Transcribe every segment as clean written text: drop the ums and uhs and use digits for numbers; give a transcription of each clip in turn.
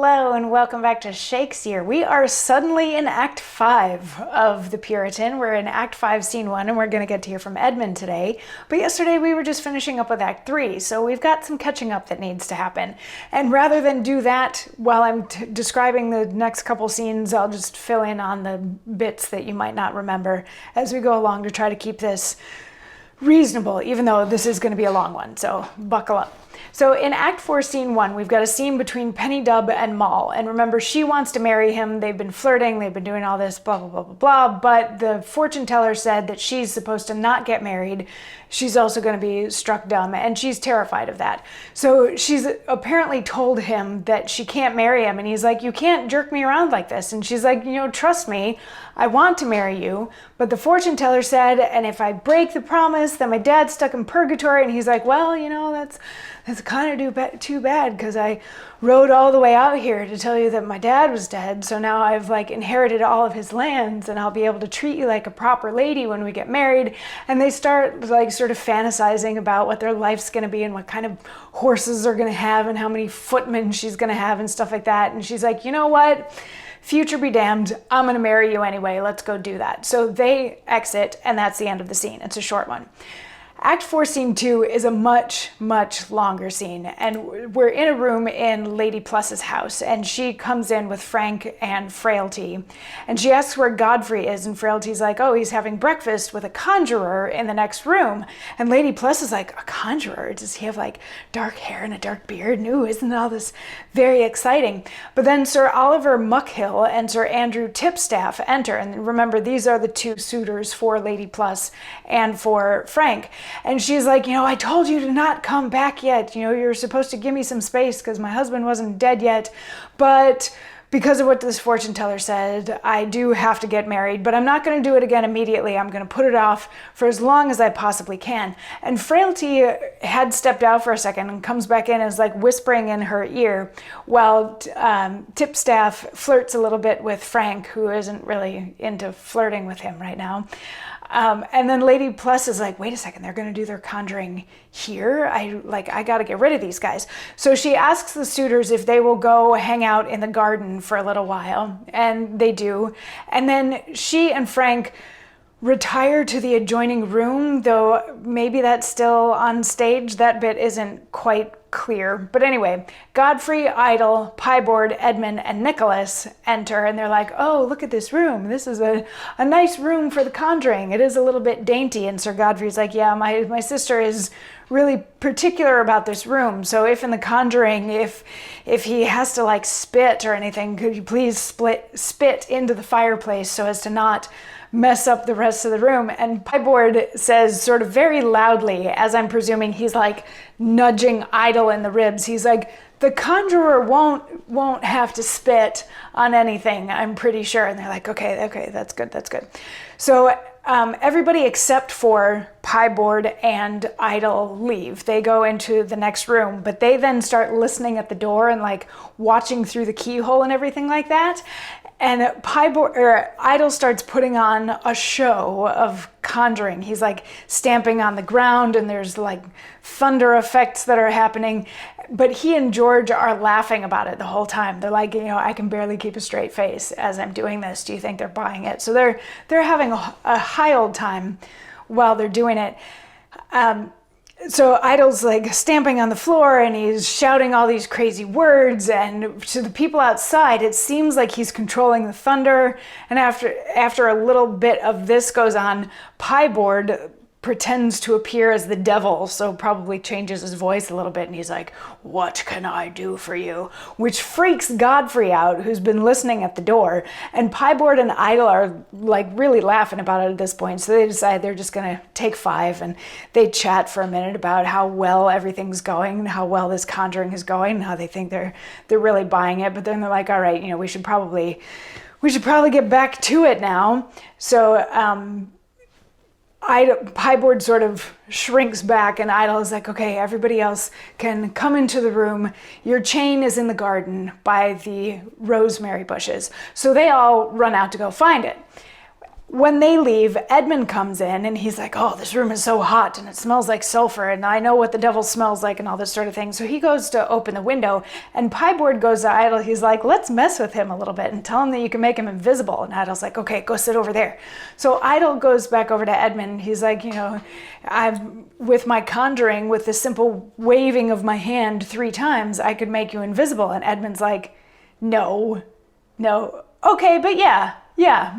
Hello and welcome back to Shakesyear. We are suddenly in Act 5 of the Puritan. We're in Act 5, Scene 1, and we're going to get to hear from Edmond today. But yesterday we were just finishing up with Act 3, so we've got some catching up that needs to happen. And rather than do that while I'm describing the next couple scenes, I'll just fill in on the bits that you might not remember as we go along to try to keep this reasonable, even though this is going to be a long one, so buckle up. So in Act 4, Scene 1, we've got a scene between Penny Dub and Moll. And remember, she wants to marry him. They've been flirting. They've been doing all this, blah, blah, blah, blah, blah. But the fortune teller said that she's supposed to not get married. She's also going to be struck dumb, and she's terrified of that. So she's apparently told him that she can't marry him. And he's like, you can't jerk me around like this. And she's like, trust me, I want to marry you. But the fortune teller said, and if I break the promise, then my dad's stuck in purgatory. And he's like, well, that's kind of too bad, because I rode all the way out here to tell you that my dad was dead. So now I've inherited all of his lands, and I'll be able to treat you like a proper lady when we get married. And they start sort of fantasizing about what their life's going to be and what kind of horses they're going to have and how many footmen she's going to have and stuff like that. And she's like, you know what? Future be damned, I'm going to marry you anyway. Let's go do that. So they exit, and that's the end of the scene. It's a short one. Act 4, Scene 2 is a much, much longer scene, and we're in a room in Lady Plus's house, and she comes in with Frank and Frailty, and she asks where Godfrey is, and Frailty's like, oh, he's having breakfast with a conjurer in the next room, and Lady Plus is like, a conjurer? Does he have dark hair and a dark beard? No, isn't all this very exciting? But then Sir Oliver Muckhill and Sir Andrew Tipstaff enter, and remember, these are the two suitors for Lady Plus and for Frank. And she's like, I told you to not come back yet. You're supposed to give me some space because my husband wasn't dead yet. But because of what this fortune teller said, I do have to get married. But I'm not going to do it again immediately. I'm going to put it off for as long as I possibly can. And Frailty had stepped out for a second and comes back in and is whispering in her ear while Tipstaff flirts a little bit with Frank, who isn't really into flirting with him right now. And then Lady Plus is like, wait a second, they're going to do their conjuring here? I got to get rid of these guys. So she asks the suitors if they will go hang out in the garden for a little while, and they do. And then she and Frank retire to the adjoining room, though maybe that's still on stage. That bit isn't quite clear. But anyway, Godfrey, Idle, Pieboard, Edmond, and Nicholas enter, and they're like, oh, look at this room. This is a nice room for the conjuring. It is a little bit dainty. And Sir Godfrey's like, yeah, my sister is really particular about this room. So if in the conjuring, if he has to spit or anything, could you please spit into the fireplace so as to not mess up the rest of the room? And Pieboard says sort of very loudly, as I'm presuming he's nudging Idle in the ribs, he's like, the conjurer won't have to spit on anything, I'm pretty sure. And they're like, okay, that's good. So everybody except for Pieboard and Idle leave. They go into the next room, but they then start listening at the door and watching through the keyhole and everything like that. And Idle starts putting on a show of conjuring. He's stamping on the ground, and there's thunder effects that are happening. But he and George are laughing about it the whole time. They're like, I can barely keep a straight face as I'm doing this. Do you think they're buying it? So they're having a high old time while they're doing it. So Idle's stamping on the floor, and he's shouting all these crazy words, and to the people outside it seems like he's controlling the thunder. And after a little bit of this goes on, Pieboard pretends to appear as the devil, so probably changes his voice a little bit, and he's like, what can I do for you? Which freaks Godfrey out, who's been listening at the door. And Pieboard and Idle are really laughing about it at this point, so they decide they're just gonna take 5, and they chat for a minute about how well everything's going and how well this conjuring is going and how they think they're really buying it. But then they're like, all right, we should probably get back to it now. So Pieboard sort of shrinks back, and Idle is like, okay, everybody else can come into the room. Your chain is in the garden by the rosemary bushes. So they all run out to go find it. when they leave, Edmond comes in and he's like, oh, this room is so hot and it smells like sulfur and I know what the devil smells like and all this sort of thing. So he goes to open the window and Pieboard goes to Idle. He's like, let's mess with him a little bit and tell him that you can make him invisible. And Idle's like, okay, go sit over there. So Idle goes back over to Edmond. He's like, I'm with my conjuring, with the simple waving of my hand 3 times, I could make you invisible. And Edmond's like, no, okay, but yeah,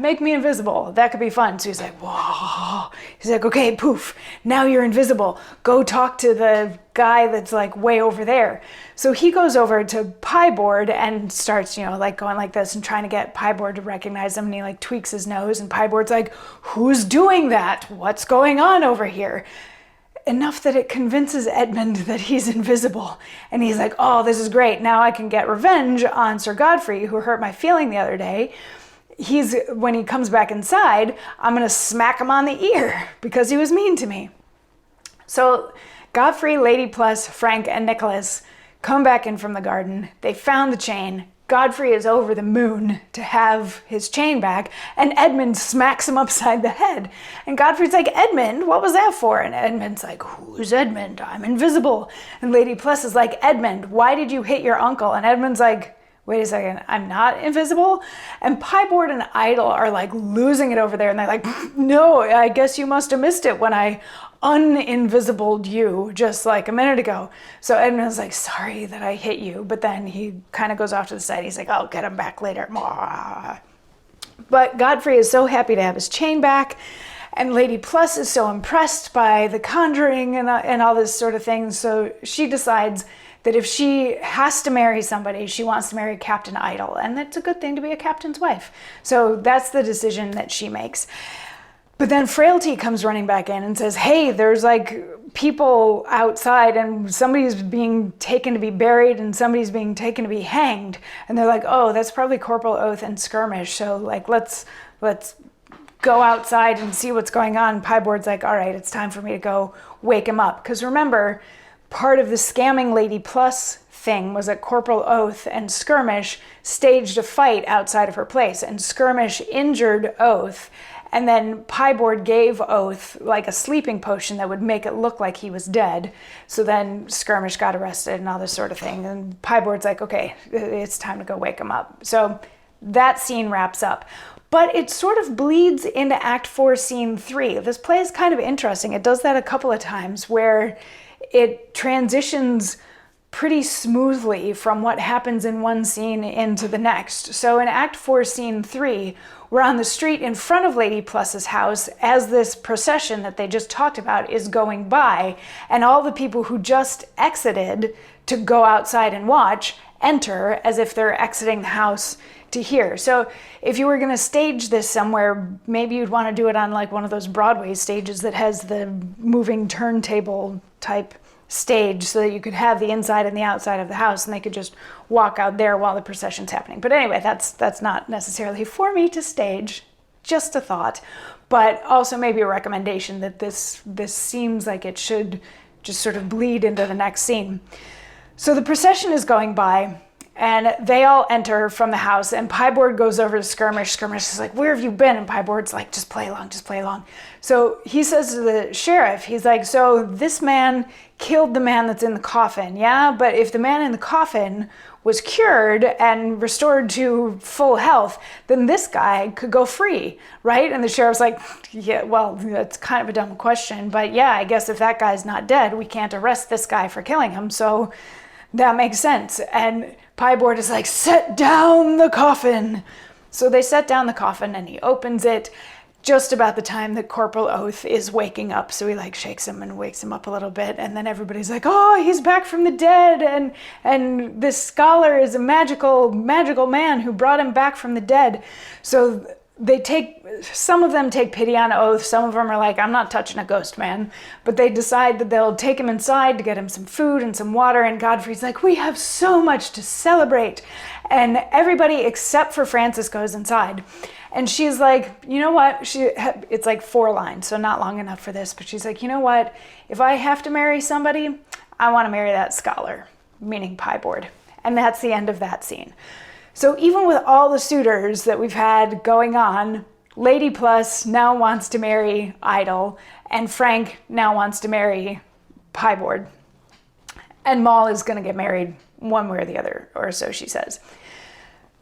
make me invisible. That could be fun. So he's like, whoa. He's like, okay, poof, now you're invisible. Go talk to the guy that's like way over there. So he goes over to Pieboard and starts, like going like this and trying to get Pieboard to recognize him. And he like tweaks his nose and Pieboard's like, who's doing that? What's going on over here? Enough that it convinces Edmond that he's invisible. And he's like, oh, this is great. Now I can get revenge on Sir Godfrey, who hurt my feeling the other day. When he comes back inside, I'm going to smack him on the ear because he was mean to me. So Godfrey, Lady Plus, Frank, and Nicholas come back in from the garden. They found the chain. Godfrey is over the moon to have his chain back, and Edmond smacks him upside the head. And Godfrey's like, Edmond, what was that for? And Edmond's like, who's Edmond? I'm invisible. And Lady Plus is like, Edmond, why did you hit your uncle? And Edmond's like, wait a second, I'm not invisible? And Pieboard and Idle are like losing it over there, and they're like, no, I guess you must have missed it when I uninvisibled you just like a minute ago. So Edmund's like, sorry that I hit you, but then he kind of goes off to the side. He's like, I'll get him back later. But Godfrey is so happy to have his chain back, and Lady Plus is so impressed by the conjuring and all this sort of thing. So she decides that if she has to marry somebody, she wants to marry Captain Idle, and that's a good thing to be a captain's wife. So that's the decision that she makes. But then Frailty comes running back in and says, hey, there's like people outside and somebody's being taken to be buried and somebody's being taken to be hanged. And they're like, oh, that's probably Corporal Oath and Skirmish. So like, let's go outside and see what's going on. Pieboard's like, all right, it's time for me to go wake him up. Because remember, part of the scamming Lady Plus thing was that Corporal Oath and Skirmish staged a fight outside of her place. And Skirmish injured Oath. And then Pieboard gave Oath like a sleeping potion that would make it look like he was dead. So then Skirmish got arrested and all this sort of thing. And Pieboard's like, okay, it's time to go wake him up. So that scene wraps up. But it sort of bleeds into Act 4, Scene 3. This play is kind of interesting. It does that a couple of times where it transitions pretty smoothly from what happens in one scene into the next. So in Act 4, Scene 3, we're on the street in front of Lady Plus's house as this procession that they just talked about is going by, and all the people who just exited to go outside and watch enter as if they're exiting the house to hear. So if you were going to stage this somewhere, maybe you'd want to do it on like one of those Broadway stages that has the moving turntable type stage so that you could have the inside and the outside of the house and they could just walk out there while the procession's happening. But anyway, that's not necessarily for me to stage, just a thought, but also maybe a recommendation that this seems like it should just sort of bleed into the next scene. So the procession is going by and they all enter from the house, and Pieboard goes over to Skirmish. Skirmish is like, where have you been? And Pieboard's like, just play along, just play along. So he says to the sheriff, he's like, so this man killed the man that's in the coffin, yeah? But if the man in the coffin was cured and restored to full health, then this guy could go free, right? And the sheriff's like, yeah, well, that's kind of a dumb question, but yeah, I guess if that guy's not dead, we can't arrest this guy for killing him, so that makes sense. And Pieboard is like, set down the coffin. So they set down the coffin and he opens it just about the time that Corporal Oath is waking up. So he like shakes him and wakes him up a little bit. And then everybody's like, oh, he's back from the dead. And this scholar is a magical man who brought him back from the dead. So some of them take pity on Oath. Some of them are like, I'm not touching a ghost man. But they decide that they'll take him inside to get him some food and some water. And Godfrey's like, we have so much to celebrate. And everybody except for Frances goes inside. And she's like, you know what? It's like 4 lines, so not long enough for this. But she's like, you know what? If I have to marry somebody, I want to marry that scholar, meaning Pieboard. And that's the end of that scene. So even with all the suitors that we've had going on, Lady Plus now wants to marry Idle, and Frank now wants to marry Pieboard. And Moll is going to get married one way or the other, or so she says.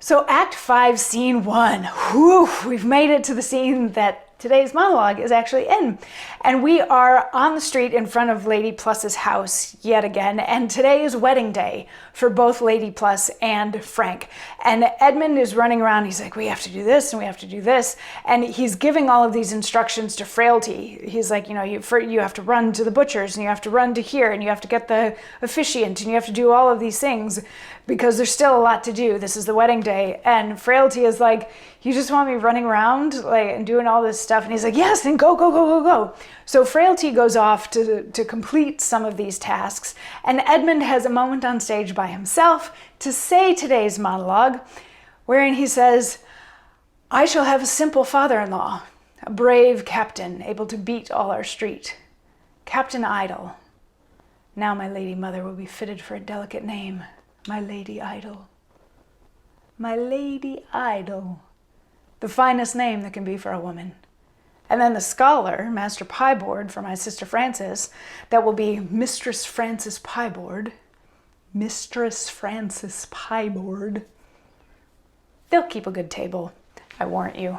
So Act 5, Scene 1. Whew, we've made it to the scene that today's monologue is actually in. And we are on the street in front of Lady Plus's house yet again. And today is wedding day for both Lady Plus and Frank. And Edmond is running around. He's like, we have to do this and we have to do this. And he's giving all of these instructions to Frailty. He's like, you have to run to the butcher's and you have to run to here and you have to get the officiant and you have to do all of these things because there's still a lot to do. This is the wedding day. And Frailty is like, you just want me running around and doing all this stuff? And he's like, yes, then go, go, go, go, go. So Frailty goes off to complete some of these tasks. And Edmond has a moment on stage by himself to say today's monologue, wherein he says, I shall have a simple father-in-law, a brave captain, able to beat all our street. Captain Idle. Now my lady mother will be fitted for a delicate name. My Lady Idle. My Lady Idle. The finest name that can be for a woman. And then the scholar, Master Pieboard, for my sister Frances, that will be Mistress Frances Pieboard. Mistress Frances Pieboard. They'll keep a good table, I warrant you.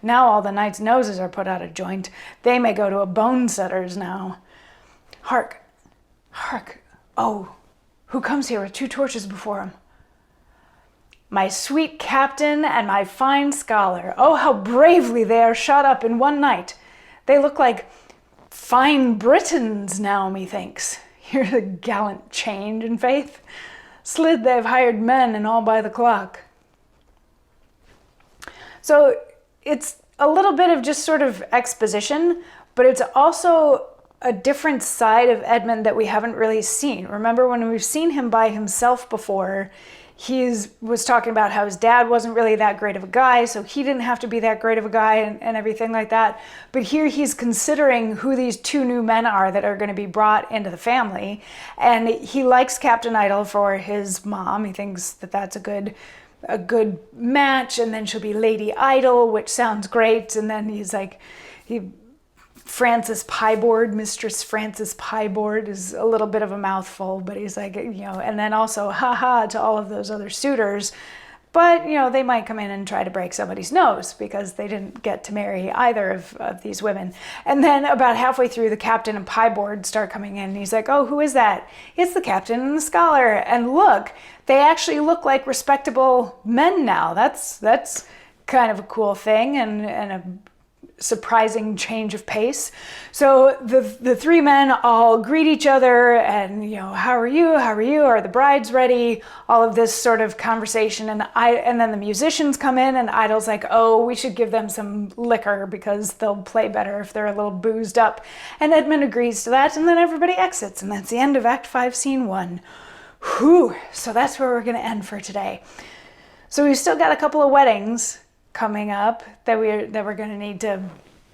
Now all the knights' noses are put out of joint. They may go to a bone setter's now. Hark, hark, oh, who comes here with 2 torches before him? My sweet captain and my fine scholar. Oh, how bravely they are shot up in one night. They look like fine Britons now, methinks. Here's a gallant change in faith. Slid they've hired men and all by the clock. So it's a little bit of just sort of exposition, but it's also a different side of Edmond that we haven't really seen. Remember when we've seen him by himself before, he was talking about how his dad wasn't really that great of a guy, so he didn't have to be that great of a guy and everything like that. But here he's considering who these 2 new men are that are going to be brought into the family. And he likes Captain Idle for his mom. He thinks that that's a good match. And then she'll be Lady Idle, which sounds great. And then he's like, Frances Pieboard, Mistress Frances Pieboard is a little bit of a mouthful, but he's like, and then also, haha, to all of those other suitors. But, they might come in and try to break somebody's nose because they didn't get to marry either of these women. And then about halfway through, the captain and Pieboard start coming in, and he's like, oh, who is that? It's the captain and the scholar. And look, they actually look like respectable men now. That's kind of a cool thing and a surprising change of pace. So the 3 men all greet each other and, how are you? How are you? Are the brides ready? All of this sort of conversation. And then the musicians come in and Idle's like, oh, we should give them some liquor because they'll play better if they're a little boozed up. And Edmond agrees to that. And then everybody exits. And that's the end of Act 5, Scene 1. Whew. So that's where we're going to end for today. So we've still got a couple of weddings coming up that we're going to need to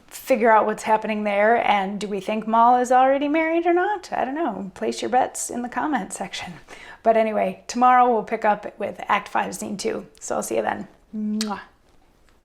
figure out what's happening there. And do we think Moll is already married or not? I don't know. Place your bets in the comment section. But anyway, tomorrow we'll pick up with Act 5, Scene 2. So I'll see you then. Mwah.